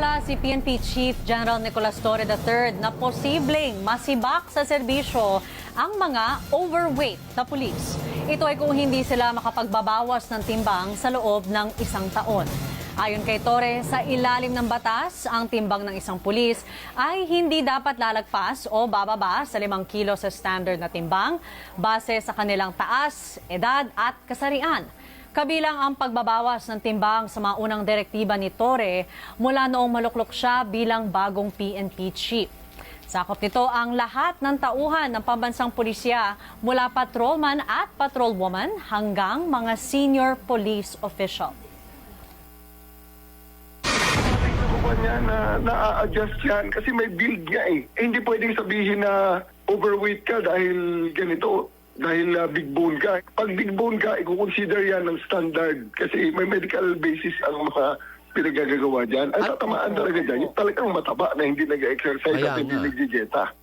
Naniniwala si PNP Chief General Nicolas Torre III na posibleng masibak sa serbisyo ang mga overweight na pulis. Ito ay kung hindi sila makapagbabawas ng timbang sa loob ng isang taon. Ayon kay Torre, sa ilalim ng batas, ang timbang ng isang pulis ay hindi dapat lalagpas o bababa sa 5 kilo sa standard na timbang base sa kanilang taas, edad at kasarian. Kabilang ang pagbabawas ng timbang sa mga unang direktiba ni Torre mula noong maluklok siya bilang bagong PNP chief. Sakop nito ang lahat ng tauhan ng pambansang pulisya mula patrolman at patrolwoman hanggang mga senior police official. Niya na-adjust yan kasi may build niya eh. Hindi pwedeng sabihin na overweight ka dahil ganito. Dahil big bone ka. Pag big bone ka, i-consider yan ng standard kasi may medical basis ang mga pinagagagawa dyan. At tatamaan talaga dyan. Yung talagang mataba na hindi nag-exercise at hindi nag-dieta.